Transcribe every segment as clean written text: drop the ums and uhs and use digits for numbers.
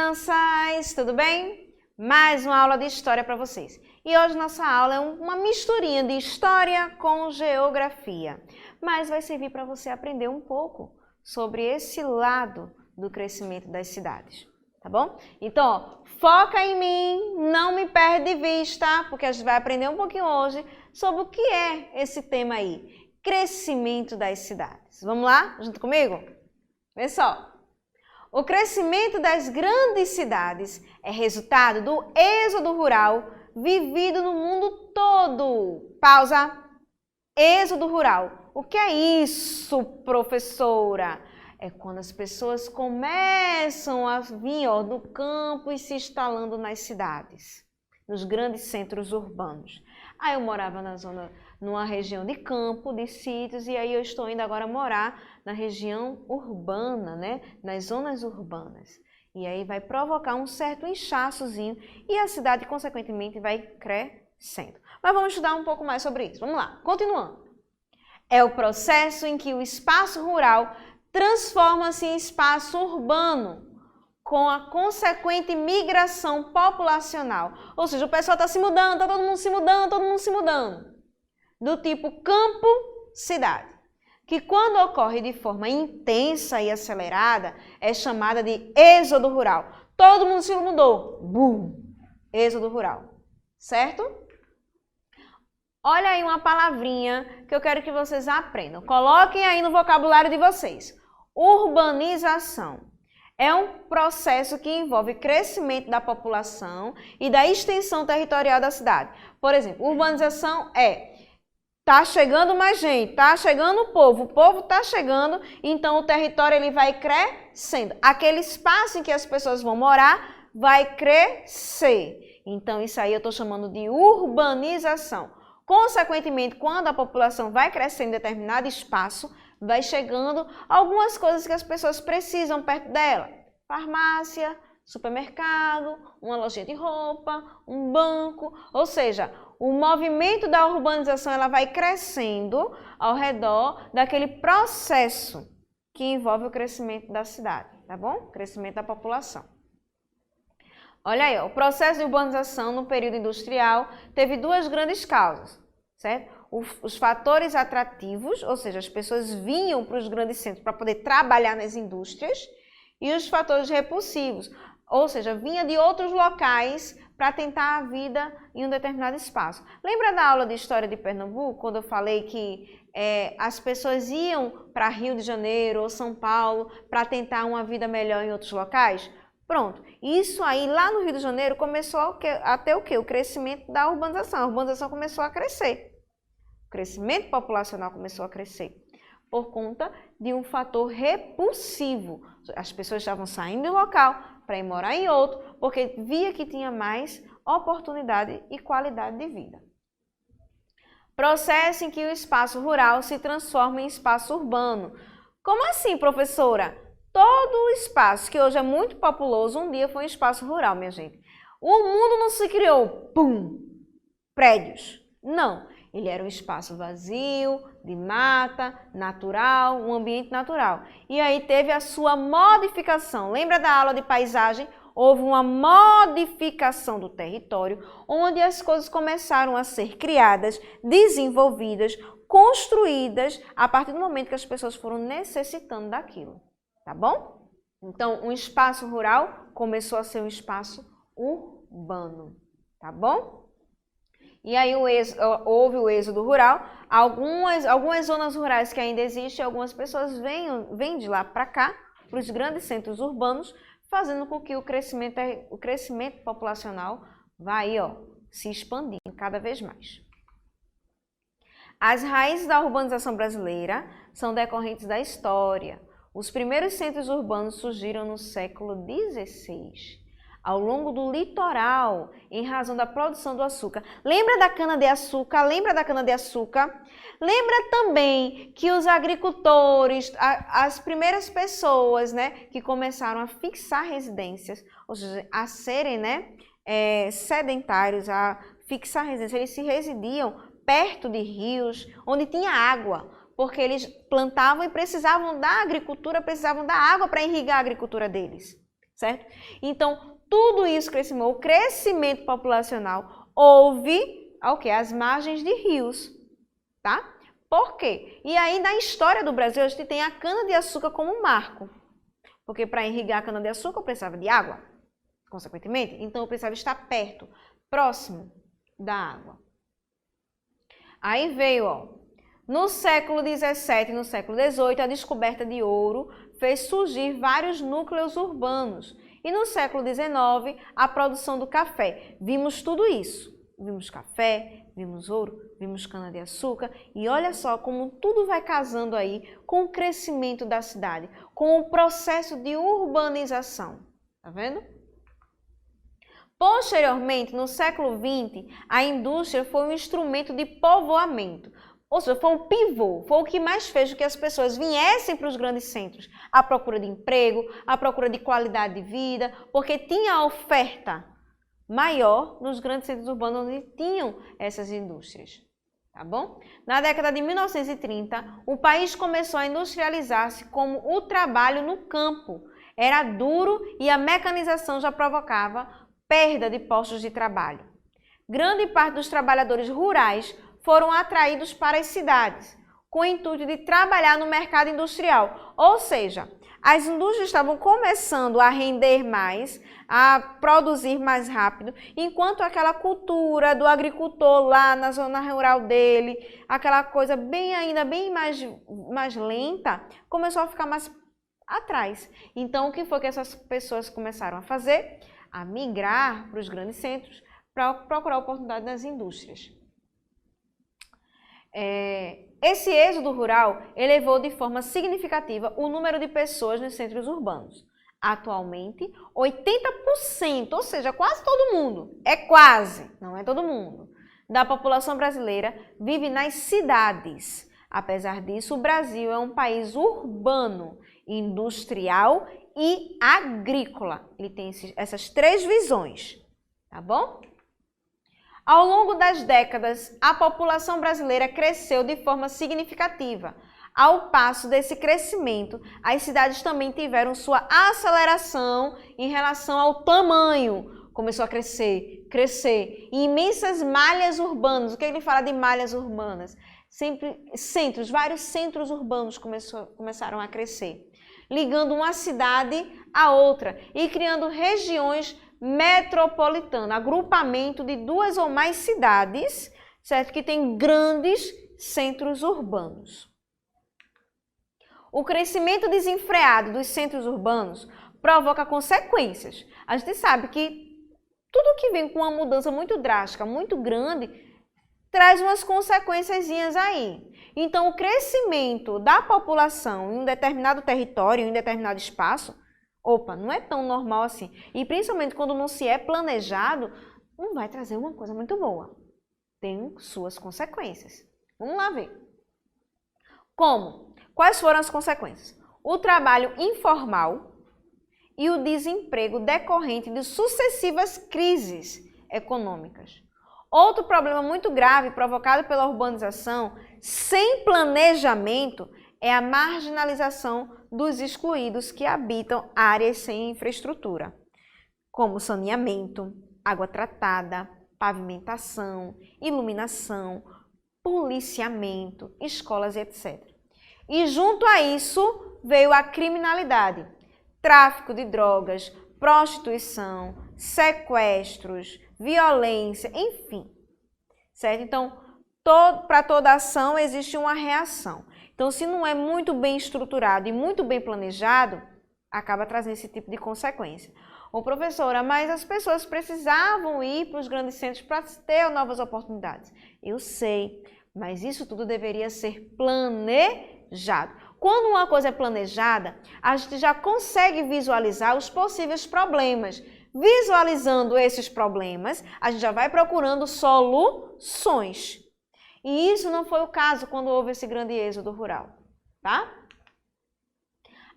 crianças! Tudo bem? Mais uma aula de história para vocês. E hoje nossa aula é uma misturinha de história com geografia, mas vai servir para você aprender um pouco sobre esse lado do crescimento das cidades, tá bom? Então, ó, foca em mim, não me perde de vista, porque a gente vai aprender um pouquinho hoje sobre o que é esse tema aí, crescimento das cidades. Vamos lá? Junto comigo? Vê só. O crescimento das grandes cidades é resultado do êxodo rural vivido no mundo todo. Pausa. Êxodo rural. O que é isso, professora? É quando as pessoas começam a vir do campo e se instalando nas cidades, nos grandes centros urbanos. Aí eu morava numa região de campo, de sítios, e aí eu estou indo agora morar na região urbana, né? Nas zonas urbanas. E aí vai provocar um certo inchaçozinho e a cidade, consequentemente, vai crescendo. Mas vamos estudar um pouco mais sobre isso. Vamos lá, continuando. É o processo em que o espaço rural transforma-se em espaço urbano, com a consequente migração populacional. Ou seja, o pessoal está se mudando, está todo mundo se mudando, todo mundo se mudando. Do tipo campo-cidade, que quando ocorre de forma intensa e acelerada, é chamada de êxodo rural. Todo mundo se mudou. Bum! Êxodo rural. Certo? Olha aí uma palavrinha que eu quero que vocês aprendam. Coloquem aí no vocabulário de vocês. Urbanização. É um processo que envolve crescimento da população e da extensão territorial da cidade. Por exemplo, urbanização tá chegando mais gente, tá chegando o povo tá chegando, então o território ele vai crescendo. Aquele espaço em que as pessoas vão morar vai crescer. Então isso aí eu estou chamando de urbanização. Consequentemente, quando a população vai crescendo em determinado espaço, vai chegando algumas coisas que as pessoas precisam perto dela. Farmácia, supermercado, uma lojinha de roupa, um banco. Ou seja, o movimento da urbanização ela vai crescendo ao redor daquele processo que envolve o crescimento da cidade, tá bom? Crescimento da população. Olha aí, ó, o processo de urbanização no período industrial teve duas grandes causas, certo? Os fatores atrativos, ou seja, as pessoas vinham para os grandes centros para poder trabalhar nas indústrias, e os fatores repulsivos, ou seja, vinha de outros locais para tentar a vida em um determinado espaço. Lembra da aula de História de Pernambuco, quando eu falei que as pessoas iam para Rio de Janeiro ou São Paulo para tentar uma vida melhor em outros locais? Pronto, isso aí lá no Rio de Janeiro começou a ter o quê? O crescimento da urbanização. A urbanização começou a crescer. O crescimento populacional começou a crescer por conta de um fator repulsivo. As pessoas estavam saindo do local para ir morar em outro, porque via que tinha mais oportunidade e qualidade de vida. Processo em que o espaço rural se transforma em espaço urbano. Como assim, professora? Todo o espaço que hoje é muito populoso, um dia foi um espaço rural, minha gente. O mundo não se criou, pum, prédios. Não. Ele era um espaço vazio, de mata, natural, um ambiente natural. E aí teve a sua modificação. Lembra da aula de paisagem? Houve uma modificação do território, onde as coisas começaram a ser criadas, desenvolvidas, construídas, a partir do momento que as pessoas foram necessitando daquilo. Tá bom? Então, um espaço rural começou a ser um espaço urbano. Tá bom? E aí houve o êxodo rural, algumas zonas rurais que ainda existem, algumas pessoas vêm de lá para cá, para os grandes centros urbanos, fazendo com que o crescimento populacional vá aí, se expandindo cada vez mais. As raízes da urbanização brasileira são decorrentes da história. Os primeiros centros urbanos surgiram no século XVI. Ao longo do litoral, em razão da produção do açúcar. Lembra da cana-de-açúcar? Lembra da cana-de-açúcar? Lembra também que os agricultores, as primeiras pessoas, né, que começaram a fixar residências, ou seja, a serem, sedentários, a fixar residências, eles se residiam perto de rios, onde tinha água, porque eles plantavam e precisavam da agricultura, precisavam da água para irrigar a agricultura deles. certo? Então, tudo isso crescimento, o crescimento populacional houve ao quê? As margens de rios, tá? Por quê? E aí, na história do Brasil, a gente tem a cana-de-açúcar como um marco. Porque para irrigar a cana-de-açúcar eu precisava de água, consequentemente. Então, eu precisava estar perto, próximo da água. Aí veio, ó, no século XVII e no século XVIII, a descoberta de ouro fez surgir vários núcleos urbanos. E no século XIX, a produção do café. Vimos tudo isso. Vimos café, vimos ouro, vimos cana-de-açúcar. E olha só como tudo vai casando aí com o crescimento da cidade, com o processo de urbanização. Tá vendo? Posteriormente, no século XX, a indústria foi um instrumento de povoamento. Ou seja, foi um pivô, foi o que mais fez com que as pessoas viessem para os grandes centros, à procura de emprego, à procura de qualidade de vida, porque tinha a oferta maior nos grandes centros urbanos onde tinham essas indústrias, tá bom? Na década de 1930, o país começou a industrializar-se como o trabalho no campo. Era duro e a mecanização já provocava perda de postos de trabalho. Grande parte dos trabalhadores rurais foram atraídos para as cidades, com o intuito de trabalhar no mercado industrial. Ou seja, as indústrias estavam começando a render mais, a produzir mais rápido, enquanto aquela cultura do agricultor lá na zona rural dele, aquela coisa ainda bem mais lenta, começou a ficar mais atrás. Então, o que foi que essas pessoas começaram a fazer? A migrar para os grandes centros para procurar oportunidade nas indústrias. Esse êxodo rural elevou de forma significativa o número de pessoas nos centros urbanos. Atualmente, 80%, ou seja, quase todo mundo, não é todo mundo, da população brasileira vive nas cidades. Apesar disso, o Brasil é um país urbano, industrial e agrícola. Ele tem essas três visões, tá bom? Ao longo das décadas, a população brasileira cresceu de forma significativa. Ao passo desse crescimento, as cidades também tiveram sua aceleração em relação ao tamanho. Começou a crescer. E imensas malhas urbanas. O que ele fala de malhas urbanas? Vários centros urbanos começaram a crescer, ligando uma cidade à outra e criando regiões metropolitanas, agrupamento de duas ou mais cidades, certo? Que tem grandes centros urbanos. O crescimento desenfreado dos centros urbanos provoca consequências. A gente sabe que tudo que vem com uma mudança muito drástica, muito grande, traz umas consequências aí. Então, o crescimento da população em um determinado território, em um determinado espaço, não é tão normal assim. E principalmente quando não se é planejado, não vai trazer uma coisa muito boa. Tem suas consequências. Vamos lá ver. Como? Quais foram as consequências? O trabalho informal e o desemprego decorrente de sucessivas crises econômicas. Outro problema muito grave provocado pela urbanização sem planejamento é a marginalização dos excluídos que habitam áreas sem infraestrutura, como saneamento, água tratada, pavimentação, iluminação, policiamento, escolas, etc. E junto a isso veio a criminalidade, tráfico de drogas, prostituição, sequestros, violência, enfim. Certo? Então, para toda ação existe uma reação. Então, se não é muito bem estruturado e muito bem planejado, acaba trazendo esse tipo de consequência. Ô, professora, mas as pessoas precisavam ir para os grandes centros para ter novas oportunidades. Eu sei, mas isso tudo deveria ser planejado. Quando uma coisa é planejada, a gente já consegue visualizar os possíveis problemas. Visualizando esses problemas, a gente já vai procurando soluções. E isso não foi o caso quando houve esse grande êxodo rural, tá?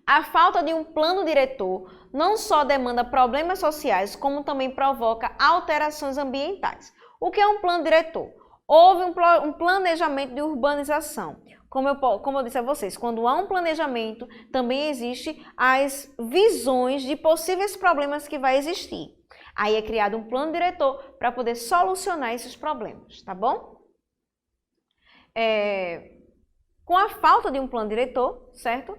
A falta de um plano diretor não só demanda problemas sociais, como também provoca alterações ambientais. O que é um plano diretor? Houve um planejamento de urbanização. Como eu disse a vocês, quando há um planejamento, também existe as visões de possíveis problemas que vai existir. Aí é criado um plano diretor para poder solucionar esses problemas, tá bom? Com a falta de um plano diretor, certo?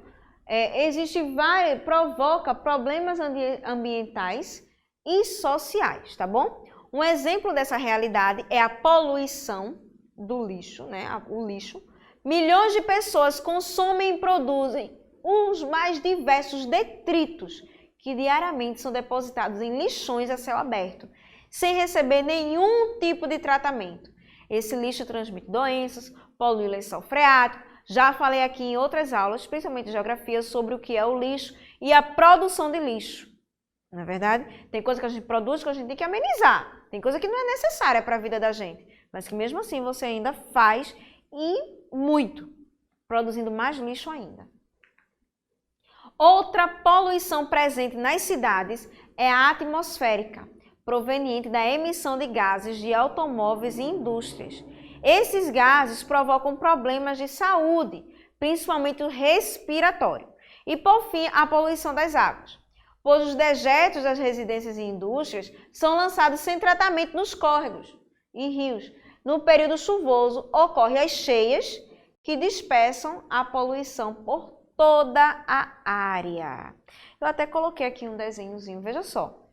Provoca problemas ambientais e sociais, tá bom? Um exemplo dessa realidade é a poluição do lixo, né? O lixo. Milhões de pessoas consomem e produzem os mais diversos detritos que diariamente são depositados em lixões a céu aberto, sem receber nenhum tipo de tratamento. Esse lixo transmite doenças, polui lençol freático. Já falei aqui em outras aulas, principalmente de geografia, sobre o que é o lixo e a produção de lixo. Não é verdade? Tem coisa que a gente produz que a gente tem que amenizar. Tem coisa que não é necessária para a vida da gente, mas que mesmo assim você ainda faz e muito, produzindo mais lixo ainda. Outra poluição presente nas cidades é a atmosférica, proveniente da emissão de gases de automóveis e indústrias. Esses gases provocam problemas de saúde, principalmente o respiratório. E, por fim, a poluição das águas, pois os dejetos das residências e indústrias são lançados sem tratamento nos córregos e rios. No período chuvoso, ocorrem as cheias que dispersam a poluição por toda a área. Eu até coloquei aqui um desenhozinho, veja só.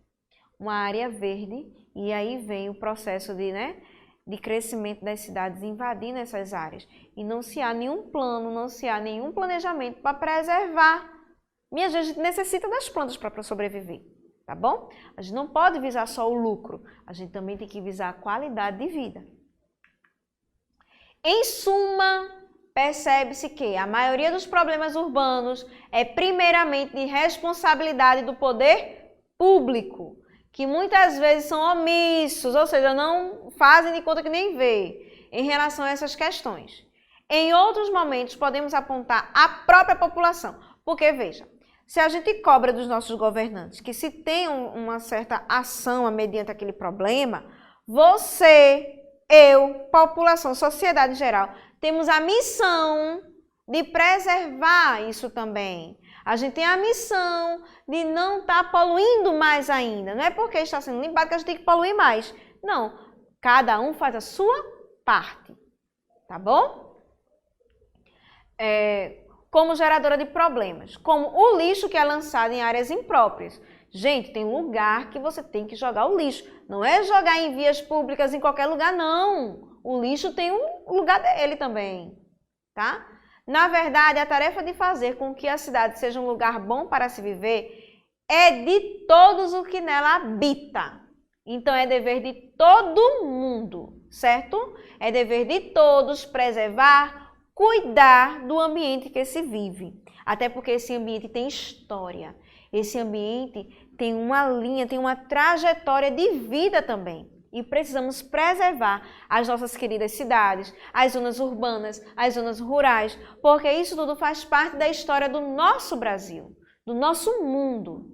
Uma área verde e aí vem o processo de crescimento das cidades invadindo essas áreas. E não se há nenhum plano, não se há nenhum planejamento para preservar. Minha gente, a gente necessita das plantas para sobreviver, tá bom? A gente não pode visar só o lucro, a gente também tem que visar a qualidade de vida. Em suma, percebe-se que a maioria dos problemas urbanos é primeiramente de responsabilidade do poder público, que muitas vezes são omissos, ou seja, não fazem de conta que nem vê, em relação a essas questões. Em outros momentos, podemos apontar a própria população, porque, veja, se a gente cobra dos nossos governantes que se tenham uma certa ação mediante aquele problema, você, eu, população, sociedade em geral, temos a missão de preservar isso também. A gente tem a missão de não estar poluindo mais ainda. Não é porque está sendo limpado que a gente tem que poluir mais. Não, cada um faz a sua parte, tá bom? Como geradora de problemas, como o lixo que é lançado em áreas impróprias. Gente, tem lugar que você tem que jogar o lixo. Não é jogar em vias públicas em qualquer lugar, não. O lixo tem um lugar dele também, tá? Na verdade, a tarefa de fazer com que a cidade seja um lugar bom para se viver é de todos os que nela habita. Então, é dever de todo mundo, certo? É dever de todos preservar, cuidar do ambiente que se vive. Até porque esse ambiente tem história. Esse ambiente tem uma linha, tem uma trajetória de vida também. E precisamos preservar as nossas queridas cidades, as zonas urbanas, as zonas rurais, porque isso tudo faz parte da história do nosso Brasil, do nosso mundo,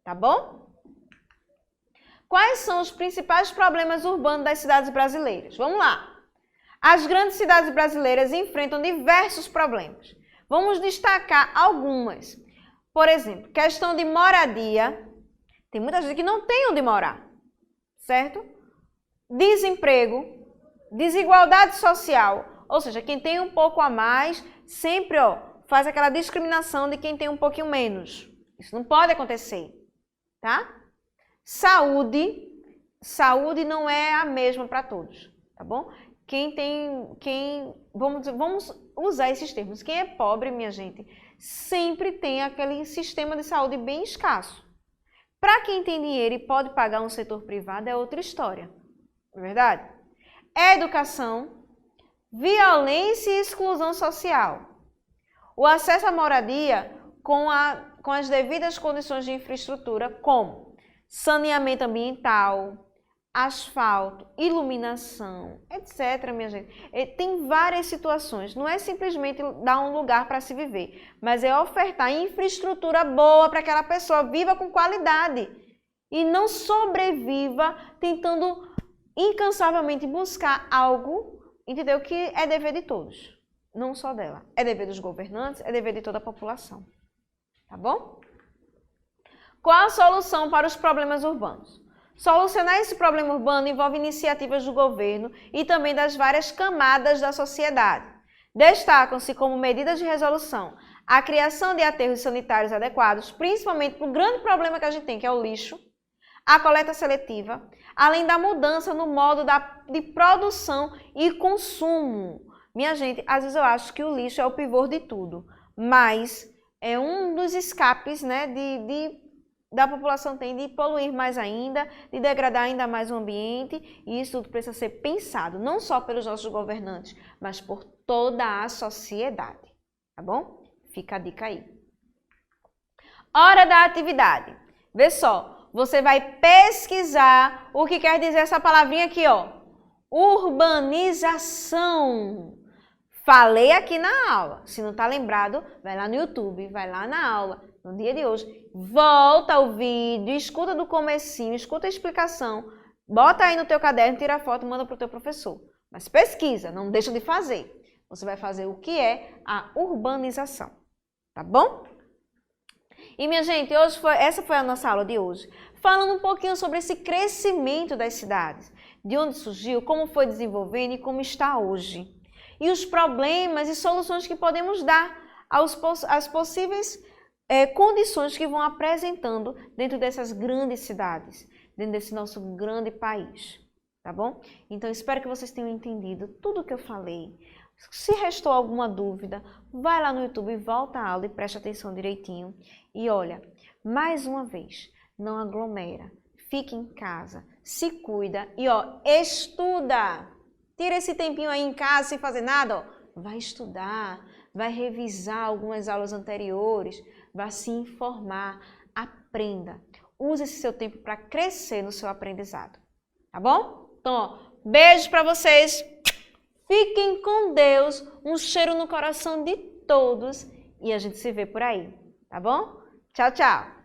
tá bom? Quais são os principais problemas urbanos das cidades brasileiras? Vamos lá! As grandes cidades brasileiras enfrentam diversos problemas. Vamos destacar algumas. Por exemplo, questão de moradia. Tem muita gente que não tem onde morar, certo? Desemprego, desigualdade social, ou seja, quem tem um pouco a mais sempre faz aquela discriminação de quem tem um pouquinho menos. Isso não pode acontecer, tá? Saúde não é a mesma para todos, tá bom? Vamos usar esses termos. Quem é pobre, minha gente, sempre tem aquele sistema de saúde bem escasso. Para quem tem dinheiro e pode pagar um setor privado é outra história. Não é verdade? Educação, violência e exclusão social. O acesso à moradia com as devidas condições de infraestrutura, como saneamento ambiental, asfalto, iluminação, etc., minha gente. Tem várias situações. Não é simplesmente dar um lugar para se viver, mas é ofertar infraestrutura boa para que aquela pessoa viva com qualidade e não sobreviva tentando incansavelmente buscar algo entendeu que é dever de todos, não só dela. É dever dos governantes, é dever de toda a população. Tá bom? Qual a solução para os problemas urbanos? Solucionar esse problema urbano envolve iniciativas do governo e também das várias camadas da sociedade. Destacam-se como medidas de resolução a criação de aterros sanitários adequados, principalmente para o grande problema que a gente tem, que é o lixo, a coleta seletiva, além da mudança no modo de produção e consumo. Minha gente, às vezes eu acho que o lixo é o pivô de tudo, mas é um dos escapes, né, da população tem de poluir mais ainda, de degradar ainda mais o ambiente, e isso tudo precisa ser pensado, não só pelos nossos governantes, mas por toda a sociedade, tá bom? Fica a dica aí. Hora da atividade. Vê só, você vai pesquisar o que quer dizer essa palavrinha aqui, ó. Urbanização. Falei aqui na aula. Se não está lembrado, vai lá no YouTube, vai lá na aula, no dia de hoje. Volta o vídeo, escuta do comecinho, escuta a explicação. Bota aí no teu caderno, tira a foto e manda para o teu professor. Mas pesquisa, não deixa de fazer. Você vai fazer o que é a urbanização. Tá bom? E minha gente, essa foi a nossa aula de hoje. Falando um pouquinho sobre esse crescimento das cidades. De onde surgiu, como foi desenvolvendo e como está hoje. E os problemas e soluções que podemos dar às possíveis condições que vão apresentando dentro dessas grandes cidades, dentro desse nosso grande país, tá bom? Então, espero que vocês tenham entendido tudo o que eu falei. Se restou alguma dúvida, vai lá no YouTube, volta a aula e preste atenção direitinho. E olha, mais uma vez, não aglomera, fique em casa, se cuida e ó, estuda! Tira esse tempinho aí em casa sem fazer nada, ó. Vai estudar, vai revisar algumas aulas anteriores, vai se informar, aprenda. Use esse seu tempo para crescer no seu aprendizado, tá bom? Então, ó, beijo para vocês, fiquem com Deus, um cheiro no coração de todos e a gente se vê por aí, tá bom? Tchau, tchau!